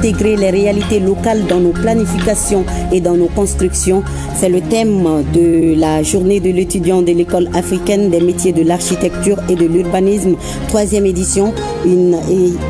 intégrer les réalités locales dans nos planifications et dans nos constructions. C'est le thème de la journée de l'étudiant de l'école africaine des métiers de l'architecture et de l'urbanisme, 3e édition, une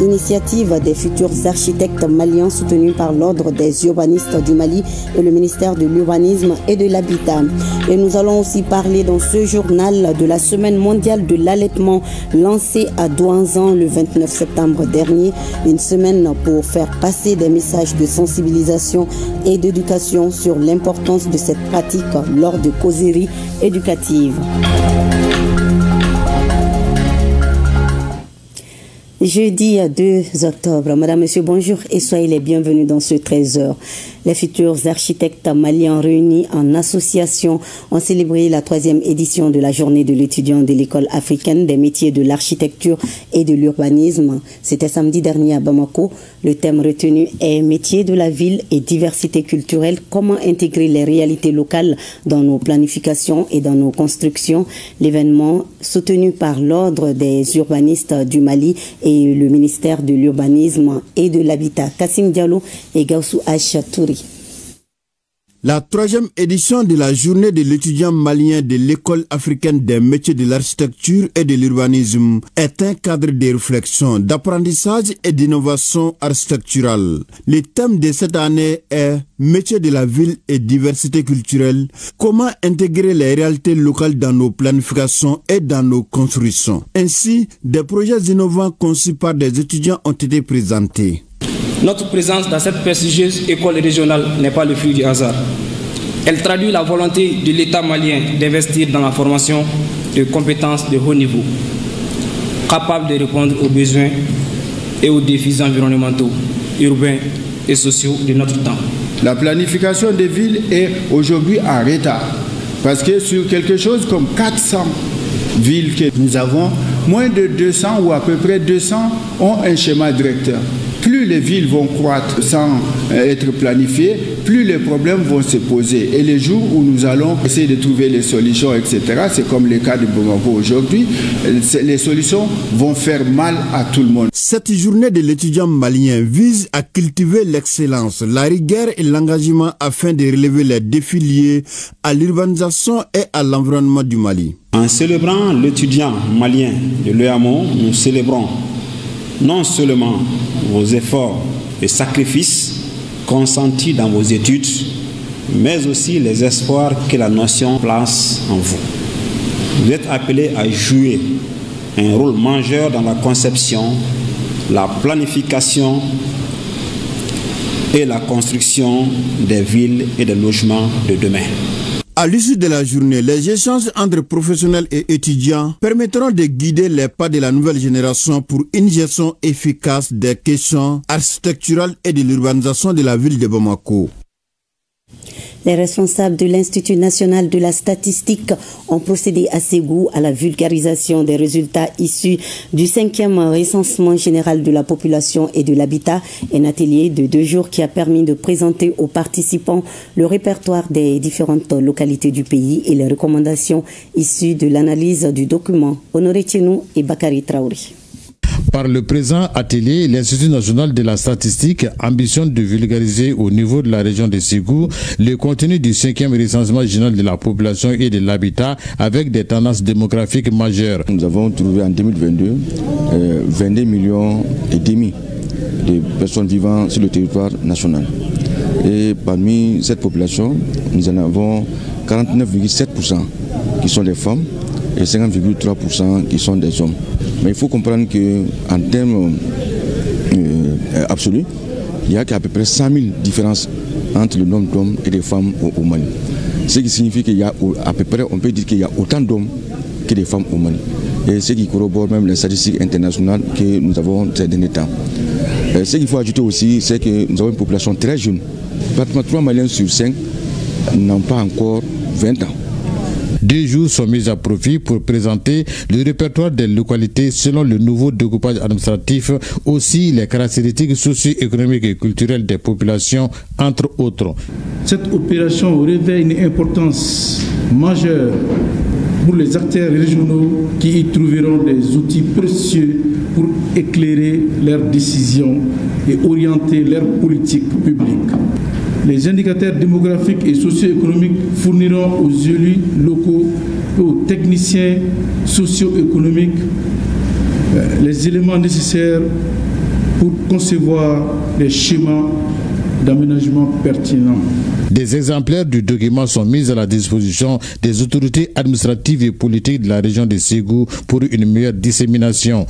initiative des futurs architectes maliens soutenue par l'Ordre des urbanistes du Mali et le ministère de l'Urbanisme et de l'Habitat. Et nous allons aussi parler dans ce journal de la Semaine mondiale de l'allaitement lancée à Douanzan le 29 septembre dernier. Une semaine pour faire passer des messages de sensibilisation et d'éducation sur l'importance de cette pratique lors de causeries éducatives. Jeudi 2 octobre, Madame, Monsieur, bonjour et soyez les bienvenus dans ce 13h. Les futurs architectes maliens réunis en association ont célébré la 3e édition de la journée de l'étudiant de l'école africaine des métiers de l'architecture et de l'urbanisme. C'était samedi dernier à Bamako. Le thème retenu est métiers de la ville et diversité culturelle. Comment intégrer les réalités locales dans nos planifications et dans nos constructions. L'événement soutenu par l'Ordre des urbanistes du Mali et le ministère de l'Urbanisme et de l'Habitat. Kassim Diallo et Gaussou Achatouri. La 3e édition de la journée de l'étudiant malien de l'école africaine des métiers de l'architecture et de l'urbanisme est un cadre de réflexion, d'apprentissage et d'innovation architecturale. Le thème de cette année est métiers de la ville et diversité culturelle. Comment intégrer les réalités locales dans nos planifications et dans nos constructions. Ainsi, des projets innovants conçus par des étudiants ont été présentés. Notre présence dans cette prestigieuse école régionale n'est pas le fruit du hasard. Elle traduit la volonté de l'État malien d'investir dans la formation de compétences de haut niveau, capables de répondre aux besoins et aux défis environnementaux, urbains et sociaux de notre temps. La planification des villes est aujourd'hui en retard, parce que sur quelque chose comme 400 villes que nous avons, moins de 200 ou à peu près 200 ont un schéma directeur. Plus les villes vont croître sans être planifiées, plus les problèmes vont se poser. Et les jours où nous allons essayer de trouver les solutions, etc., c'est comme le cas de Bamako aujourd'hui, les solutions vont faire mal à tout le monde. Cette journée de l'étudiant malien vise à cultiver l'excellence, la rigueur et l'engagement afin de relever les défis liés à l'urbanisation et à l'environnement du Mali. En célébrant l'étudiant malien de l'EAMO, nous célébrons non seulement vos efforts et sacrifices consentis dans vos études, mais aussi les espoirs que la nation place en vous. Vous êtes appelés à jouer un rôle majeur dans la conception, la planification et la construction des villes et des logements de demain. À l'issue de la journée, les échanges entre professionnels et étudiants permettront de guider les pas de la nouvelle génération pour une gestion efficace des questions architecturales et de l'urbanisation de la ville de Bamako. Les responsables de l'Institut national de la statistique ont procédé à Ségou à la vulgarisation des résultats issus du 5e recensement général de la population et de l'habitat, un atelier de 2 jours qui a permis de présenter aux participants le répertoire des différentes localités du pays et les recommandations issues de l'analyse du document. Honoré Tchenou et Bakary Traoré. Par le présent atelier, l'Institut national de la statistique ambitionne de vulgariser au niveau de la région de Ségou le contenu du 5e recensement général de la population et de l'habitat avec des tendances démographiques majeures. Nous avons trouvé en 2022 22 millions et demi de personnes vivant sur le territoire national. Et parmi cette population, nous en avons 49,7% qui sont des femmes et 50,3% qui sont des hommes. Mais il faut comprendre qu'en termes absolus, il y a à peu près 100 000 différences entre le nombre d'hommes et de femmes au Mali. Ce qui signifie qu'il y a à peu près, on peut dire qu'il y a autant d'hommes que de femmes au Mali. Et ce qui corrobore même les statistiques internationales que nous avons ces derniers temps. Ce qu'il faut ajouter aussi, c'est que nous avons une population très jeune. Pratiquement 3 Maliens sur 5 n'ont pas encore 20 ans. 2 jours sont mis à profit pour présenter le répertoire des localités selon le nouveau découpage administratif, aussi les caractéristiques socio-économiques et culturelles des populations, entre autres. Cette opération revêt une importance majeure pour les acteurs régionaux qui y trouveront des outils précieux pour éclairer leurs décisions et orienter leurs politiques publiques. Les indicateurs démographiques et socio-économiques fourniront aux élus locaux et aux techniciens socio-économiques les éléments nécessaires pour concevoir des schémas d'aménagement pertinents. Des exemplaires du document sont mis à la disposition des autorités administratives et politiques de la région de Ségou pour une meilleure dissémination.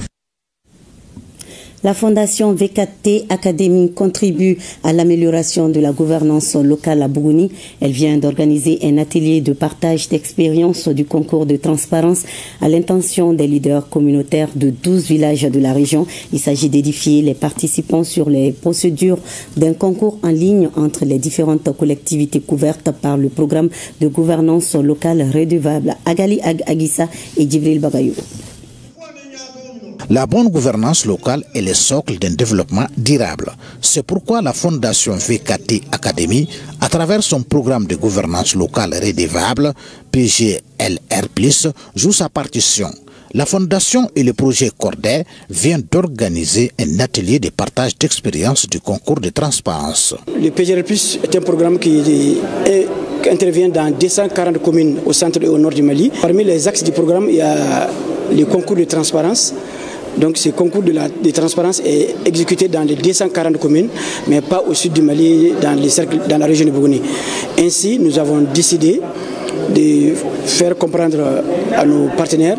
La Fondation VKT Academy contribue à l'amélioration de la gouvernance locale à Bougouni. Elle vient d'organiser un atelier de partage d'expériences du concours de transparence à l'intention des leaders communautaires de 12 villages de la région. Il s'agit d'édifier les participants sur les procédures d'un concours en ligne entre les différentes collectivités couvertes par le programme de gouvernance locale redevable. Agali Agissa et Djibril Bagayou. La bonne gouvernance locale est le socle d'un développement durable. C'est pourquoi la Fondation VKT Academy, à travers son programme de gouvernance locale redevable, PGLR+, joue sa partition. La Fondation et le projet Corday viennent d'organiser un atelier de partage d'expérience du concours de transparence. Le PGLR+ est un programme qui intervient dans 240 communes au centre et au nord du Mali. Parmi les axes du programme, il y a le concours de transparence. Donc ce concours de transparence est exécuté dans les 240 communes, mais pas au sud du Mali, dans la région de Bougouni. Ainsi, nous avons décidé de faire comprendre à nos partenaires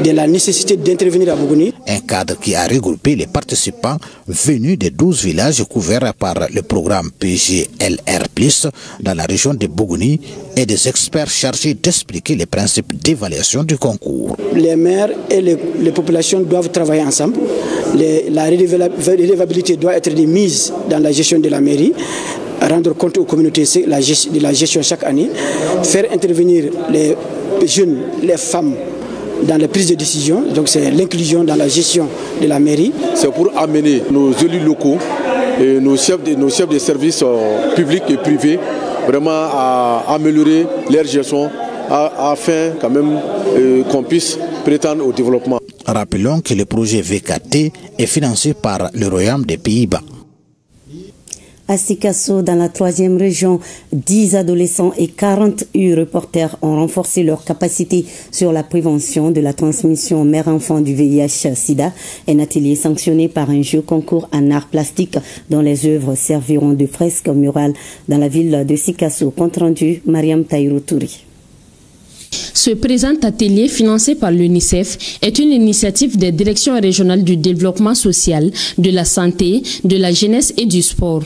de la nécessité d'intervenir à Bougouni. Un cadre qui a regroupé les participants venus des 12 villages couverts par le programme PGLR+, dans la région de Bougouni, et des experts chargés d'expliquer les principes d'évaluation du concours. Les maires et les populations doivent travailler ensemble. La redevabilité doit être mise dans la gestion de la mairie, rendre compte aux communautés de la gestion chaque année, faire intervenir les jeunes, les femmes dans la prise de décision, donc c'est l'inclusion dans la gestion de la mairie. C'est pour amener nos élus locaux et nos chefs de services publics et privés vraiment à améliorer leur gestion afin quand même qu'on puisse prétendre au développement. Rappelons que le projet VKT est financé par le Royaume des Pays-Bas. À Sikasso, dans la 3e région, 10 adolescents et 40 reporters ont renforcé leur capacité sur la prévention de la transmission mère-enfant du VIH-Sida. Un atelier sanctionné par un jeu concours en art plastique dont les œuvres serviront de fresques murales dans la ville de Sikasso. Compte rendu, Mariam Taïrou Touri. Ce présent atelier financé par l'UNICEF est une initiative des directions régionales du développement social, de la santé, de la jeunesse et du sport.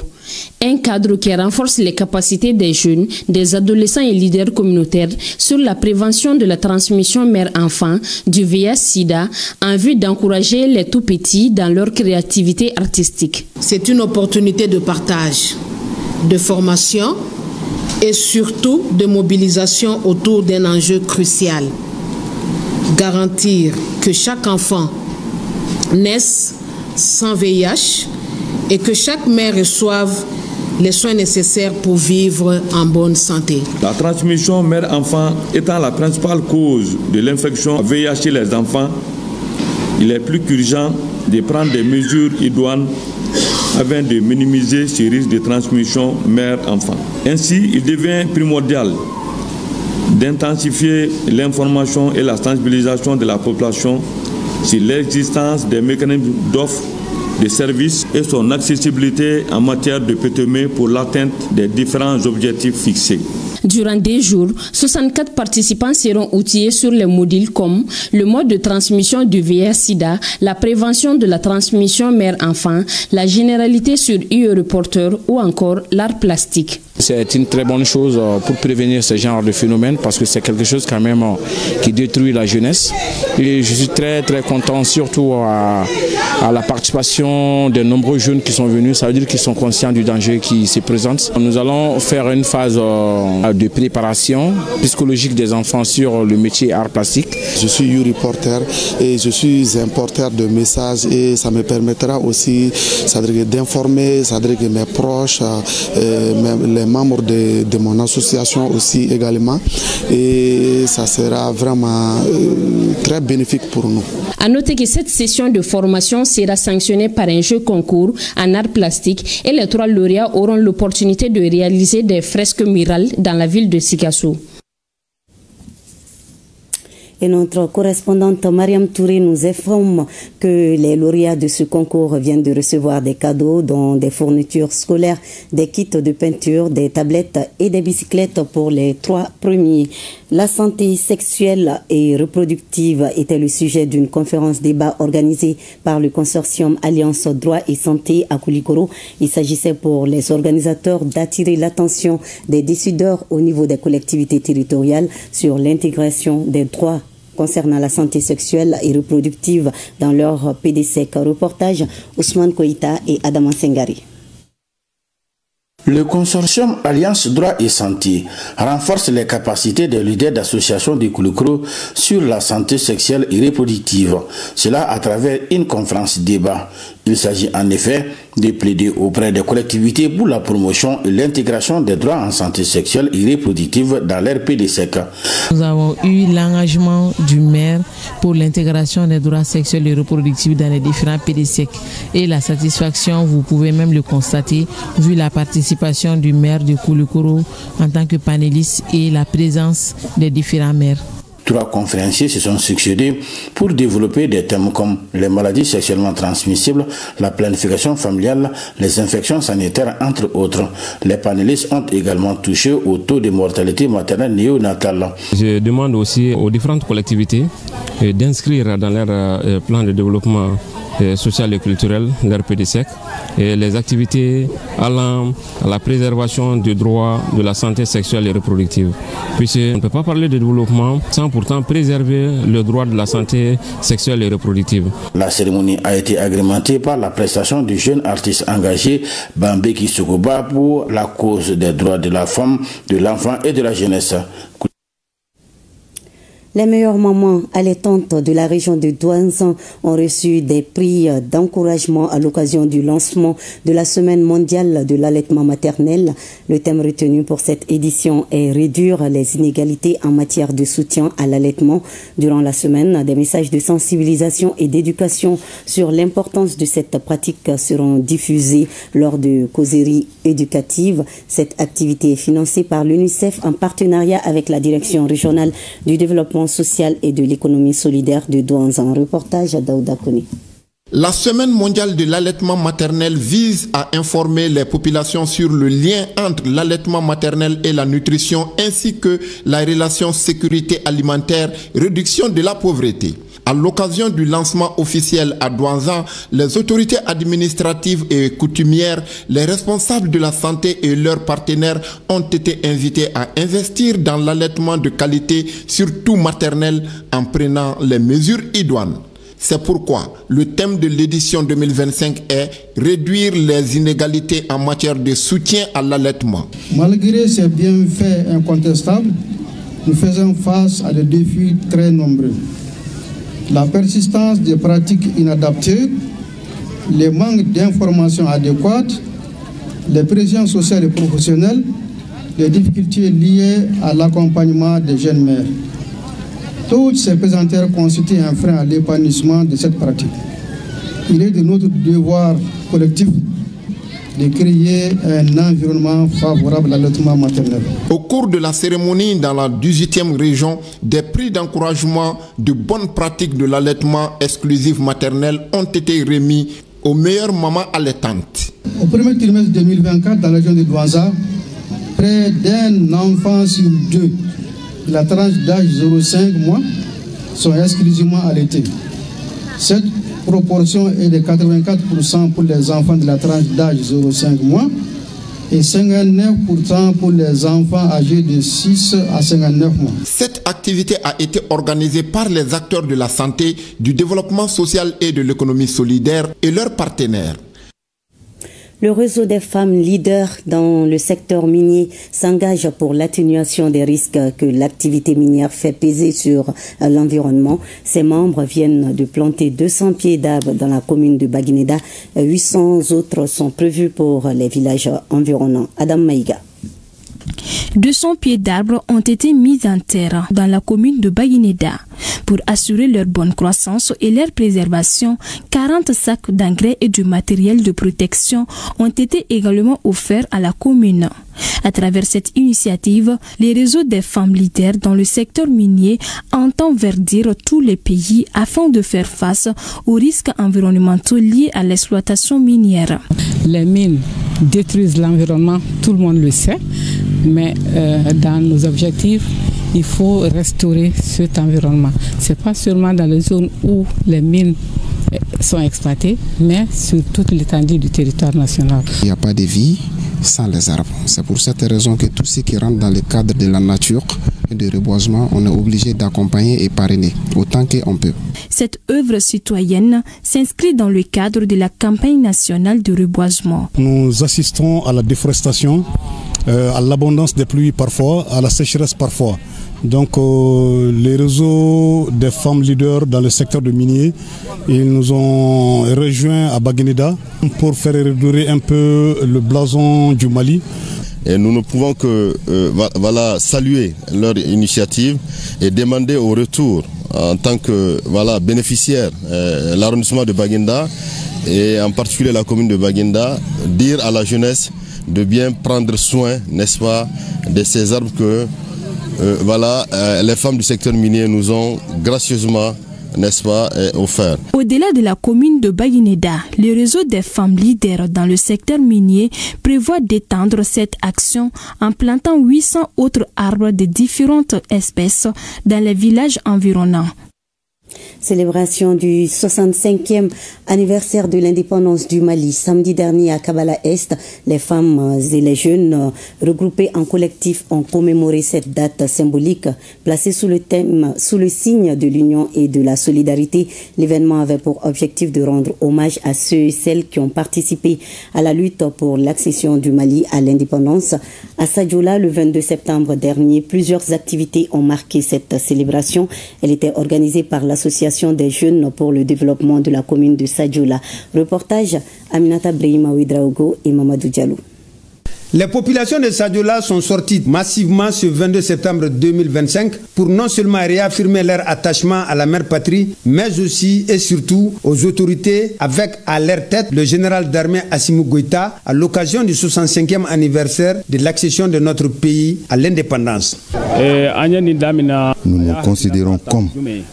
Un cadre qui renforce les capacités des jeunes, des adolescents et leaders communautaires sur la prévention de la transmission mère-enfant du VIH-Sida en vue d'encourager les tout-petits dans leur créativité artistique. C'est une opportunité de partage, de formation et surtout de mobilisation autour d'un enjeu crucial. Garantir que chaque enfant naisse sans VIH et que chaque mère reçoive les soins nécessaires pour vivre en bonne santé. La transmission mère-enfant étant la principale cause de l'infection VIH chez les enfants, il est plus qu'urgent de prendre des mesures idoines afin de minimiser ce risque de transmission mère-enfant. Ainsi, il devient primordial d'intensifier l'information et la sensibilisation de la population sur l'existence des mécanismes d'offre de services et son accessibilité en matière de PTM pour l'atteinte des différents objectifs fixés. Durant 10 jours, 64 participants seront outillés sur les modules comme le mode de transmission du VIH-Sida, la prévention de la transmission mère-enfant, la généralité sur e-reporter ou encore l'art plastique. C'est une très bonne chose pour prévenir ce genre de phénomène parce que c'est quelque chose quand même qui détruit la jeunesse. Et je suis très content surtout à la participation de nombreux jeunes qui sont venus. Ça veut dire qu'ils sont conscients du danger qui se présente. Nous allons faire une phase de préparation psychologique des enfants sur le métier art plastique. Je suis e-reporter et je suis un porteur de messages et ça me permettra aussi d'informer mes proches, les les membres de mon association aussi également. Et ça sera vraiment très bénéfique pour nous. À noter que cette session de formation sera sanctionnée par un jeu concours en art plastique et les 3 lauréats auront l'opportunité de réaliser des fresques murales dans la ville de Sikasso. Et notre correspondante Mariam Touré nous informe que les lauréats de ce concours viennent de recevoir des cadeaux, dont des fournitures scolaires, des kits de peinture, des tablettes et des bicyclettes pour les 3 premiers. La santé sexuelle et reproductive était le sujet d'une conférence débat organisée par le consortium Alliance Droit et Santé à Koulikoro. Il s'agissait pour les organisateurs d'attirer l'attention des décideurs au niveau des collectivités territoriales sur l'intégration des droits concernant la santé sexuelle et reproductive dans leur PDSEC. Reportage Ousmane Koïta et Adama Sengari. Le consortium Alliance Droit et Santé renforce les capacités des leaders d'associations de Koulikoro sur la santé sexuelle et reproductive. Cela à travers une conférence débat. Il s'agit en effet de plaider auprès des collectivités pour la promotion et l'intégration des droits en santé sexuelle et reproductive dans leur PDSEC. Nous avons eu l'engagement du maire pour l'intégration des droits sexuels et reproductifs dans les différents PDSEC. Et la satisfaction, vous pouvez même le constater, vu la participation du maire de Koulikoro en tant que panéliste et la présence des différents maires. 3 conférenciers se sont succédés pour développer des thèmes comme les maladies sexuellement transmissibles, la planification familiale, les infections sanitaires, entre autres. Les panélistes ont également touché au taux de mortalité maternelle néonatale. Je demande aussi aux différentes collectivités d'inscrire dans leur plan de développement social et culturel, leur PDSEC, et les activités allant à la préservation du droit de la santé sexuelle et reproductive. Puisqu'on ne peut pas parler de développement sans pourtant préserver le droit de la santé sexuelle et reproductive. La cérémonie a été agrémentée par la prestation du jeune artiste engagé Bambeki Sokoba pour la cause des droits de la femme, de l'enfant et de la jeunesse. Les meilleures mamans allaitantes de la région de Douanzan ont reçu des prix d'encouragement à l'occasion du lancement de la Semaine mondiale de l'allaitement maternel. Le thème retenu pour cette édition est réduire les inégalités en matière de soutien à l'allaitement. Durant la semaine, des messages de sensibilisation et d'éducation sur l'importance de cette pratique seront diffusés lors de causeries éducatives. Cette activité est financée par l'UNICEF en partenariat avec la Direction régionale du développement social et de l'économie solidaire de Douanzan. Reportage à Daouda Kone. La Semaine mondiale de l'allaitement maternel vise à informer les populations sur le lien entre l'allaitement maternel et la nutrition ainsi que la relation sécurité alimentaire, réduction de la pauvreté. À l'occasion du lancement officiel à Douanzan, les autorités administratives et coutumières, les responsables de la santé et leurs partenaires ont été invités à investir dans l'allaitement de qualité, surtout maternel, en prenant les mesures idoines. C'est pourquoi le thème de l'édition 2025 est « Réduire les inégalités en matière de soutien à l'allaitement ». Malgré ces bienfaits incontestables, nous faisons face à des défis très nombreux. La persistance des pratiques inadaptées, les manques d'informations adéquates, les pressions sociales et professionnelles, les difficultés liées à l'accompagnement des jeunes mères. Toutes ces pesanteurs constituent un frein à l'épanouissement de cette pratique. Il est de notre devoir collectif de créer un environnement favorable à l'allaitement maternel. Au cours de la cérémonie dans la 18e région, des prix d'encouragement de bonnes pratiques de l'allaitement exclusif maternel ont été remis aux meilleures mamans allaitantes. Au premier trimestre 2024, dans la région de Douanzan, près d'un enfant sur 2 de la tranche d'âge 0,5 mois sont exclusivement allaités. Cette proportion est de 84% pour les enfants de la tranche d'âge 0,5 mois et 59% pour les enfants âgés de 6 à 59 mois. Cette activité a été organisée par les acteurs de la santé, du développement social et de l'économie solidaire et leurs partenaires. Le réseau des femmes leaders dans le secteur minier s'engage pour l'atténuation des risques que l'activité minière fait peser sur l'environnement. Ses membres viennent de planter 200 pieds d'arbres dans la commune de Baguineda. 800 autres sont prévus pour les villages environnants. Adam Maïga. 200 pieds d'arbres ont été mis en terre dans la commune de Baguineda. Pour assurer leur bonne croissance et leur préservation, 40 sacs d'engrais et du matériel de protection ont été également offerts à la commune. À travers cette initiative, les réseaux des femmes leaders dans le secteur minier entendent verdir tous les pays afin de faire face aux risques environnementaux liés à l'exploitation minière. Les mines détruisent l'environnement, tout le monde le sait, mais dans nos objectifs, il faut restaurer cet environnement. Ce n'est pas seulement dans les zones où les mines sont exploitées, mais sur toute l'étendue du territoire national. Il n'y a pas de vie sans les arbres. C'est pour cette raison que tout ce qui rentre dans le cadre de la nature et de reboisement, on est obligé d'accompagner et parrainer autant qu'on peut. Cette œuvre citoyenne s'inscrit dans le cadre de la campagne nationale de reboisement. Nous assistons à la déforestation, à l'abondance des pluies parfois, à la sécheresse parfois. Donc les réseaux des femmes leaders dans le secteur de minier, ils nous ont rejoints à Baguineda pour faire redorer un peu le blason du Mali. Et nous ne pouvons que saluer leur initiative et demander au retour en tant que bénéficiaire l'arrondissement de Baguineda et en particulier la commune de Baguineda, dire à la jeunesse de bien prendre soin, n'est-ce pas, de ces arbres que les femmes du secteur minier nous ont gracieusement, n'est-ce pas, offert. Au-delà de la commune de Baguineda, le réseau des femmes leaders dans le secteur minier prévoit d'étendre cette action en plantant 800 autres arbres de différentes espèces dans les villages environnants. Célébration du 65e anniversaire de l'indépendance du Mali. Samedi dernier à Kabala-Est, les femmes et les jeunes regroupés en collectif ont commémoré cette date symbolique. Placée sous le signe de l'union et de la solidarité, l'événement avait pour objectif de rendre hommage à ceux et celles qui ont participé à la lutte pour l'accession du Mali à l'indépendance. À Sadiola, le 22 septembre dernier, plusieurs activités ont marqué cette célébration. Elle était organisée par l'Association des jeunes pour le développement de la commune de Sadiola. Reportage Aminata Brehima Ouedraogo et Mamadou Diallo. Les populations de Sadiola sont sorties massivement ce 22 septembre 2025 pour non seulement réaffirmer leur attachement à la mère patrie, mais aussi et surtout aux autorités avec à leur tête le général d'armée Assimi Goïta à l'occasion du 65e anniversaire de l'accession de notre pays à l'indépendance. Nous nous considérons comme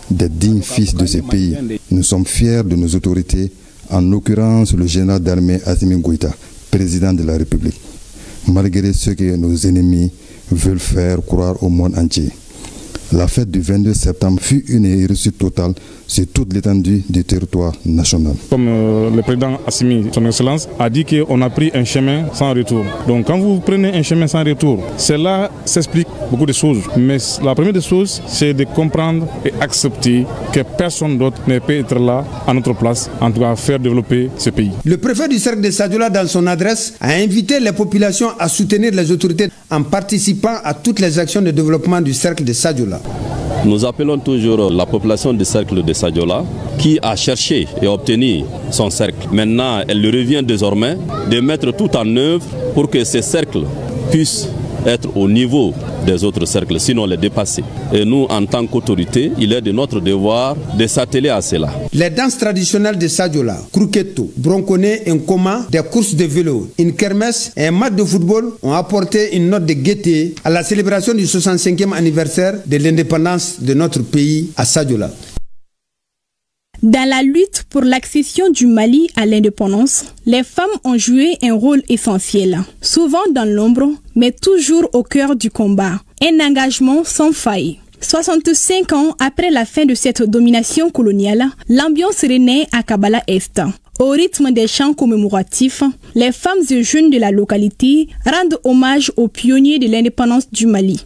des dignes fils de ce pays. Nous sommes fiers de nos autorités, en l'occurrence le général d'armée Assimi Goïta, président de la République, malgré ce que nos ennemis veulent faire croire au monde entier. La fête du 22 septembre fut une réussite totale sur toute l'étendue du territoire national. Comme le président Assimi, son excellence, a dit qu'on a pris un chemin sans retour. Donc quand vous prenez un chemin sans retour, cela s'explique beaucoup de choses. Mais la première des choses, c'est de comprendre et accepter que personne d'autre ne peut être là à notre place, en tout cas faire développer ce pays. Le préfet du cercle de Sadiola, dans son adresse, a invité les populations à soutenir les autorités en participant à toutes les actions de développement du cercle de Sadiola. Nous appelons toujours la population du cercle de Sadiola qui a cherché et obtenu son cercle. Maintenant, elle lui revient désormais de mettre tout en œuvre pour que ce cercle puisse être au niveau des autres cercles, sinon les dépasser. Et nous, en tant qu'autorité, il est de notre devoir de s'atteler à cela. Les danses traditionnelles de Sadiola, Kruketo, Bronconé, Nkoma, des courses de vélo, une kermesse et un match de football ont apporté une note de gaieté à la célébration du 65e anniversaire de l'indépendance de notre pays à Sadiola. Dans la lutte pour l'accession du Mali à l'indépendance, les femmes ont joué un rôle essentiel, souvent dans l'ombre, mais toujours au cœur du combat. Un engagement sans faille. 65 ans après la fin de cette domination coloniale, l'ambiance renaît à Kabala-Est. Au rythme des chants commémoratifs, les femmes et jeunes de la localité rendent hommage aux pionniers de l'indépendance du Mali.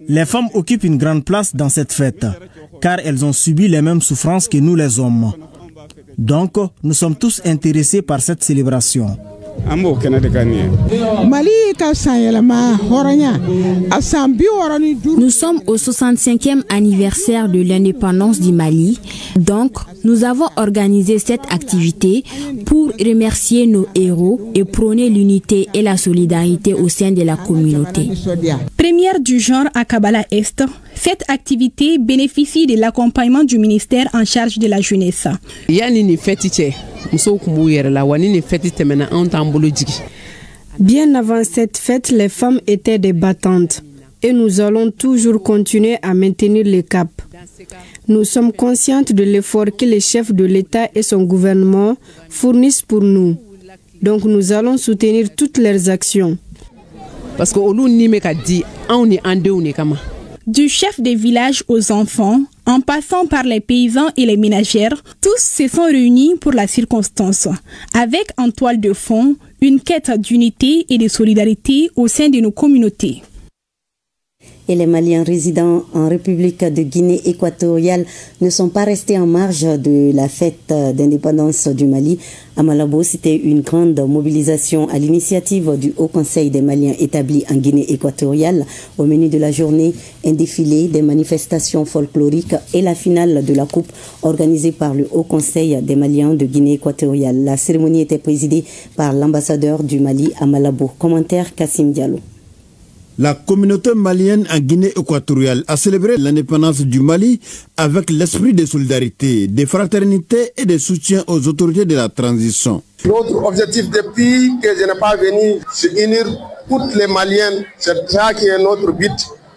Les femmes occupent une grande place dans cette fête, car elles ont subi les mêmes souffrances que nous les hommes. Donc, nous sommes tous intéressés par cette célébration. Nous sommes au 65e anniversaire de l'indépendance du Mali, donc nous avons organisé cette activité pour remercier nos héros et prôner l'unité et la solidarité au sein de la communauté. Première du genre à Kabbalah Est, cette activité bénéficie de l'accompagnement du ministère en charge de la jeunesse. Bien avant cette fête, les femmes étaient des battantes et nous allons toujours continuer à maintenir le cap. Nous sommes conscientes de l'effort que les chefs de l'État et son gouvernement fournissent pour nous. Donc nous allons soutenir toutes leurs actions. Du chef des villages aux enfants, en passant par les paysans et les ménagères, tous se sont réunis pour la circonstance, avec en toile de fond une quête d'unité et de solidarité au sein de nos communautés. Et les Maliens résidant en République de Guinée équatoriale ne sont pas restés en marge de la fête d'indépendance du Mali. À Malabo, c'était une grande mobilisation à l'initiative du Haut Conseil des Maliens établi en Guinée équatoriale. Au menu de la journée, un défilé, des manifestations folkloriques et la finale de la Coupe organisée par le Haut Conseil des Maliens de Guinée équatoriale. La cérémonie était présidée par l'ambassadeur du Mali à Malabo. Commentaire Kassim Diallo. La communauté malienne en Guinée équatoriale a célébré l'indépendance du Mali avec l'esprit de solidarité, de fraternité et de soutien aux autorités de la transition. Notre objectif depuis que je n'ai pas venu, c'est unir toutes les Maliennes, c'est ça qui est notre but.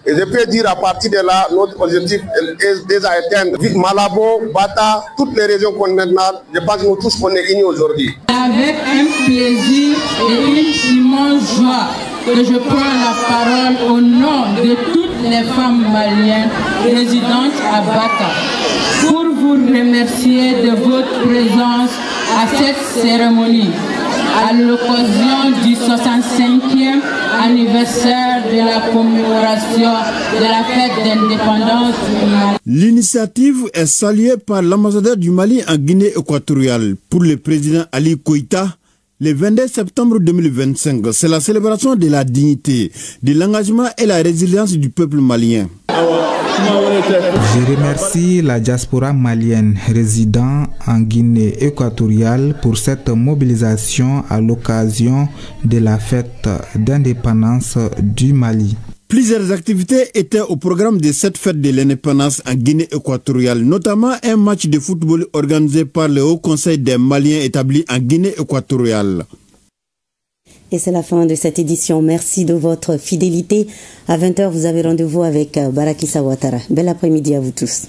Et je peux dire à partir de là, notre objectif est déjà atteint. Malabo, Bata, toutes les régions continentales, je pense que nous tous on est unis aujourd'hui. Avec un plaisir et une immense joie que je prends la parole au nom de toutes les femmes maliennes résidentes à Bata pour vous remercier de votre présence à cette cérémonie à l'occasion du 65e anniversaire de la commémoration de la fête d'indépendance du Mali. L'initiative est saluée par l'ambassadeur du Mali en Guinée équatoriale. Pour le président Ali Koïta, le 22 septembre 2025, c'est la célébration de la dignité, de l'engagement et la résilience du peuple malien. Je remercie la diaspora malienne résidant en Guinée équatoriale pour cette mobilisation à l'occasion de la fête d'indépendance du Mali. Plusieurs activités étaient au programme de cette fête de l'indépendance en Guinée équatoriale, notamment un match de football organisé par le Haut Conseil des Maliens établi en Guinée équatoriale. Et c'est la fin de cette édition. Merci de votre fidélité. À 20h, vous avez rendez-vous avec Barakissa Ouattara. Bel après-midi à vous tous.